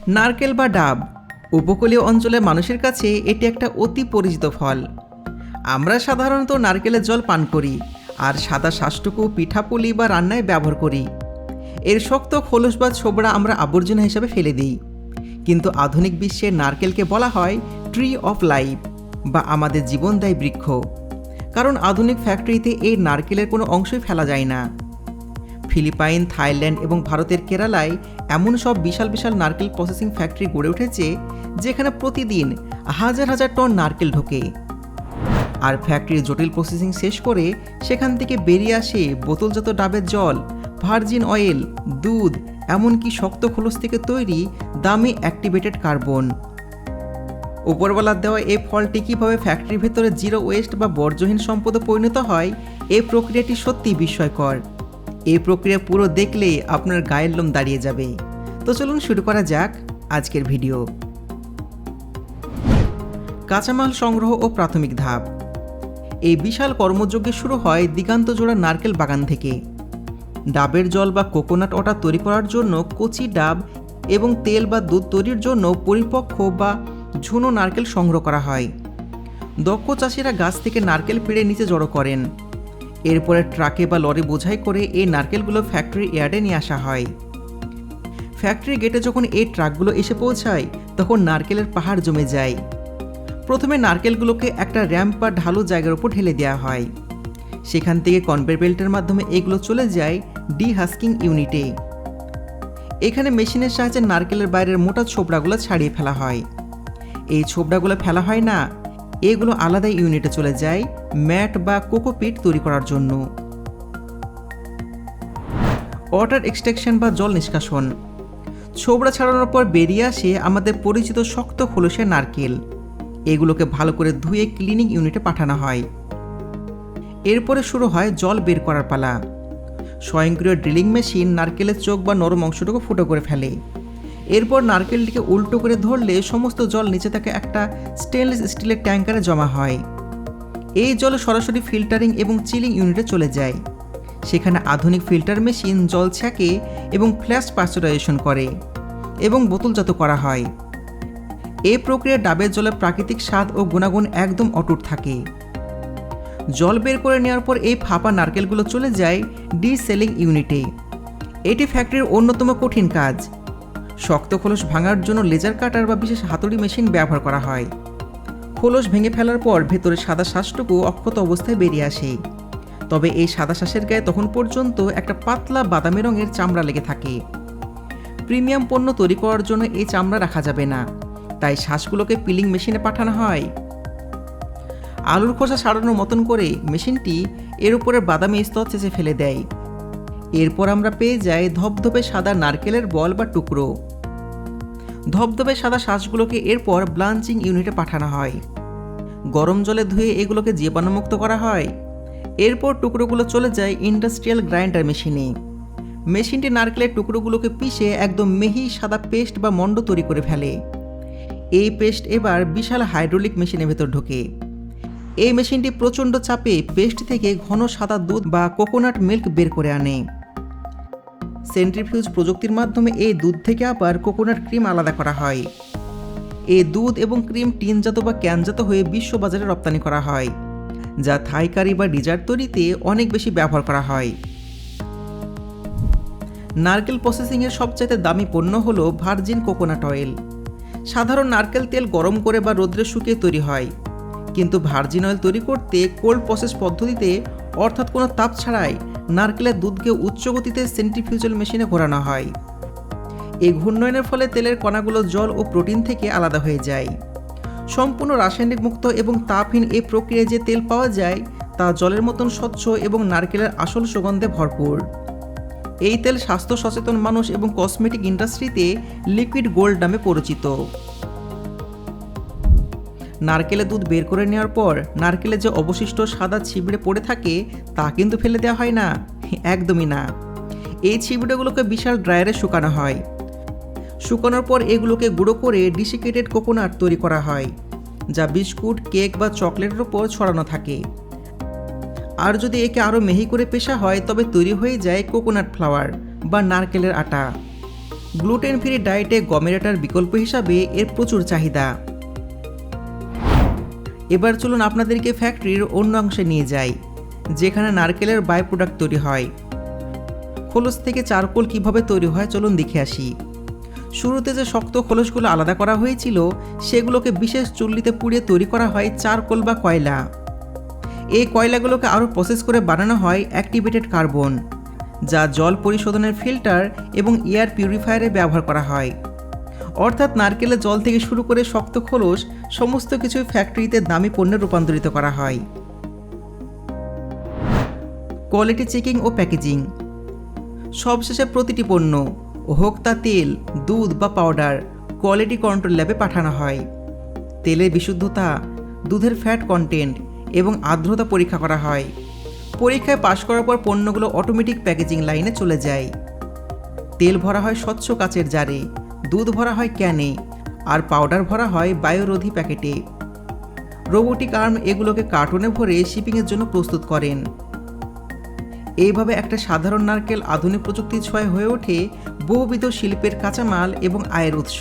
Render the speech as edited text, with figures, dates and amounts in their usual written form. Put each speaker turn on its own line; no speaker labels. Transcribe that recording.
নারকেল বা ডাব উপকূলীয় অঞ্চলের মানুষের কাছে এটি একটা অতি পরিচিত ফল। আমরা সাধারণত নারকেলের জল পান করি আর সাদা শ্বাসটুকু পিঠাপুলি বা রান্নায় ব্যবহার করি। এর শক্ত খোলস বা ছোবড়া আমরা আবর্জনা হিসাবে ফেলে দিই। কিন্তু আধুনিক বিশ্বে নারকেলকে বলা হয় ট্রি অফ লাইফ বা আমাদের জীবনদায়ী বৃক্ষ, কারণ আধুনিক ফ্যাক্টরিতে এই নারকেলের কোনো অংশই ফেলা যায় না। ফিলিপাইন, থাইল্যান্ড এবং ভারতের কেরালায় এমন সব বিশাল বিশাল নারকেল প্রসেসিং ফ্যাক্টরি গড়ে উঠেছে যেখানে প্রতিদিন হাজার হাজার টন নারকেল ঢোকে। আর ফ্যাক্টরির জটিল প্রসেসিং শেষ করে সেখান থেকে বেরিয়ে আসে বোতলজাত ডাবের জল, ভার্জিন অয়েল, দুধ, এমনকি শক্ত খোলস থেকে তৈরি দামি অ্যাক্টিভেটেড কার্বন। উপরওয়ালার দেওয়া এই ফলটি কীভাবে ফ্যাক্টরির ভেতরে জিরো ওয়েস্ট বা বর্জ্যহীন সম্পদে পরিণত হয়, এই প্রক্রিয়াটি সত্যিই বিস্ময়কর। এই প্রক্রিয়া পুরো দেখলে আপনার গায়ের লোম দাঁড়িয়ে যাবে। তো চলুন শুরু করা যাক আজকের ভিডিও। কাঁচামাল সংগ্রহ ও প্রাথমিক ধাপ। এই বিশাল কর্মযজ্ঞ শুরু হয় দিগান্তজোড়া নারকেল বাগান থেকে। ডাবের জল বা কোকোনাট ওয়াটার তৈরি করার জন্য কচি ডাব এবং তেল বা দুধ তৈরির জন্য পরিপক্ক বা ঝুনো নারকেল সংগ্রহ করা হয়। দক্ষ চাষিরা গাছ থেকে নারকেল পেড়ে নিচে জড়ো করেন। এরপরে ট্রাকে বা লরি বোঝাই করে এই নারকেলগুলো ফ্যাক্টরি ইয়ার্ডে নিয়ে আসা হয়। ফ্যাক্টরি গেটে যখন এই ট্রাকগুলো এসে পৌঁছায় তখন নারকেলের পাহাড় জমে যায়। প্রথমে নারকেলগুলোকে একটা র্যাম্প বা ঢালু জায়গার উপর ঢেলে দেওয়া হয়। সেখান থেকে কনভেয়ার বেল্টের মাধ্যমে এগুলো চলে যায় ডিহাস্কিং ইউনিটে। এখানে মেশিনের সাহায্যে নারকেলের বাইরের মোটা ছোবড়াগুলো ছাড়িয়ে ফেলা হয়। এই ছোবড়াগুলো ফেলা হয় না, এগুলো আলাদা ইউনিটে চলে যায় ম্যাট বা কোকোপিট তৈরি করার জন্য। ওয়াটার এক্সট্রাকশন বা জল নিষ্কাশন। ছোবড়া ছাড়ানোর পর বেরিয়ে আসে আমাদের পরিচিত শক্ত খোলসের নারকেল। এগুলোকে ভালো করে ধুয়ে ক্লিনিং ইউনিটে পাঠানো হয়। এরপরে শুরু হয় জল বের করার পালা। স্বয়ংক্রিয় ড্রিলিং মেশিন নারকেলের চোখ বা নরম অংশটুকু ফুটো করে ফেলে। এরপর নারকেলটিকে উল্টো করে ধরলে সমস্ত জল নিচে থেকে একটা স্টেনলেস স্টিলের ট্যাঙ্কারে জমা হয়। এই জল সরাসরি ফিল্টারিং এবং চিলিং ইউনিটে চলে যায়। সেখানে আধুনিক ফিল্টার মেশিন জল ছ্যাঁকে এবং ফ্ল্যাশ পাস্চারাইজেশন করে এবং বোতলজাত করা হয়। এই প্রক্রিয়ায় ডাবের জলের প্রাকৃতিক স্বাদ ও গুণাগুণ একদম অটুট থাকে। জল বের করে নেওয়ার পর এই ফাঁপা নারকেলগুলো চলে যায় ডিসেলিং ইউনিটে। এটি ফ্যাক্টরির অন্যতম কঠিন কাজ। শক্ত খোলস ভাঙার জন্য লেজার কাটার বা বিশেষ হাতুড়ি মেশিন ব্যবহার করা হয়। খোলস ভেঙে ফেলার পর ভেতরে সাদা শ্বাসটুকু অক্ষত অবস্থায় বেরিয়ে আসে। তবে এই সাদা শ্বাসের গায়ে তখন পর্যন্ত একটা পাতলা বাদামি রঙের চামড়া লেগে থাকে। প্রিমিয়াম পণ্য তৈরি করার জন্য এই চামড়া রাখা যাবে না, তাই শ্বাসগুলোকে পিলিং মেশিনে পাঠানো হয়। আলুর খোসা ছাড়ানোর মতন করে মেশিনটি এর উপরে বাদামি স্তর চেঁচে ফেলে দেয়। এরপর আমরা পেয়ে যাই ধবধবে সাদা নারকেলের বল বা টুকরো। ধবধবে সাদা শ্বাসগুলোকে এরপর ব্লাঞ্চিং ইউনিটে পাঠানো হয়। গরম জলে ধুয়ে এগুলোকে জীবাণুমুক্ত করা হয়। এরপর টুকরোগুলো চলে যায় ইন্ডাস্ট্রিয়াল গ্রাইন্ডার মেশিনে। মেশিনটি নারকেলের টুকরোগুলোকে পিষে একদম মিহি সাদা পেস্ট বা মণ্ড তৈরি করে ফেলে। এই পেস্ট এবার বিশাল হাইড্রোলিক মেশিনের ভেতর ঢোকে। এই মেশিনটি প্রচণ্ড চাপে পেস্ট থেকে ঘন সাদা দুধ বা কোকোনাট মিল্ক বের করে আনে। সেন্ট্রিফিউজ প্রযুক্তির মাধ্যমে এই দুধ থেকে আবার কোকোনাট ক্রিম আলাদা করা হয়। এই দুধ এবং ক্রিম টিনজাত বা ক্যানজাত হয়ে বিশ্ববাজারে রপ্তানি করা হয়, যা থাই কারি বা ডিজার্ট তৈরিতে অনেক বেশি ব্যবহার করা হয়। নারকেল প্রসেসিংয়ের সবচাইতে দামি পণ্য হল ভার্জিন কোকোনাট অয়েল। সাধারণ নারকেল তেল গরম করে বা রোদ্রে শুকিয়ে তৈরি হয়, কিন্তু ভার্জিন অয়েল তৈরি করতে কোল্ড প্রসেস পদ্ধতিতে, অর্থাৎ কোনো তাপ ছাড়াই নারকেলের দুধকে উচ্চ গতিতে সেন্ট্রিফিউজাল মেশিনে ঘোরানো হয়। এই ঘূর্ণয়নের ফলে তেলের কণাগুলো জল ও প্রোটিন থেকে আলাদা হয়ে যায়। সম্পূর্ণ রাসায়নিক মুক্ত এবং তাপহীন এই প্রক্রিয়ায় যে তেল পাওয়া যায় তা জলের মতন স্বচ্ছ এবং নারকেলের আসল সুগন্ধে ভরপুর। এই তেল স্বাস্থ্য সচেতন মানুষ এবং কসমেটিক ইন্ডাস্ট্রিতে লিকুইড গোল্ড নামে পরিচিত। নারকেলের দুধ বের করে নেওয়ার পর নারকেলের যে অবশিষ্ট সাদা ছিবড়ে পড়ে থাকে তা কিন্তু ফেলে দেওয়া হয় না, একদমই না। এই ছিবড়েগুলোকে বিশাল ড্রায়ারে শুকানো হয়। শুকানোর পর এগুলোকে গুঁড়ো করে ডিসিকেটেড কোকোনাট তৈরি করা হয়, যা বিস্কুট, কেক বা চকলেটের উপর ছড়ানো থাকে। আর যদি একে আরও মিহি করে পেশা হয় তবে তৈরি হয়ে যায় কোকোনাট ফ্লাওয়ার বা নারকেলের আটা। গ্লুটেন ফ্রি ডায়েটে গমের আটার বিকল্প হিসাবে এর প্রচুর চাহিদা। এবার চলুন আপনাদেরকে ফ্যাক্টরির অন্য অংশে নিয়ে যাই, যেখানে নারকেলের বাই প্রোডাক্ট তৈরি হয়। খোলস থেকে চারকোল কিভাবে তৈরি হয় চলুন দেখে আসি। শুরুতে যে শক্ত খোলসগুলো আলাদা করা হয়েছিল সেগুলোকে বিশেষ চুল্লিতে পুড়িয়ে তৈরি করা হয় চারকোল বা কয়লা। এই কয়লাগুলোকে আরও প্রসেস করে বানানো হয় অ্যাক্টিভেটেড কার্বন, যা জল পরিশোধনের ফিল্টার এবং এয়ার পিউরিফায়ারে ব্যবহার করা হয়। অর্থাৎ নারকেলের জল থেকে শুরু করে শক্ত খোলস সমস্ত কিছু ফ্যাক্টরিতে দামি পণ্যে রূপান্তরিত করা হয়। কোয়ালিটি চেকিং ও প্যাকেজিং। সবশেষে প্রতিটি পণ্য, হোক তা তেল, দুধ বা পাউডার, কোয়ালিটি কন্ট্রোল ল্যাবে পাঠানো হয়। তেলের বিশুদ্ধতা, দুধের ফ্যাট কন্টেন্ট এবং আর্দ্রতা পরীক্ষা করা হয়। পরীক্ষায় পাশ করার পর পণ্যগুলো অটোমেটিক প্যাকেজিং লাইনে চলে যায়। তেল ভরা হয় স্বচ্ছ কাচের জারে, দুধ ভরা হয় ক্যানে, আর পাউডার ভরা হয় বায়ুরোধী প্যাকেটে। রোবোটিক আর্ম এগুলোকে কার্টুনে ভরে শিপিংয়ের জন্য প্রস্তুত করেন। এইভাবে একটা সাধারণ নারকেল আধুনিক প্রযুক্তির ছোঁয়ায় হয়ে ওঠে বহুবিধ শিল্পের কাঁচামাল এবং আয়ের উৎস।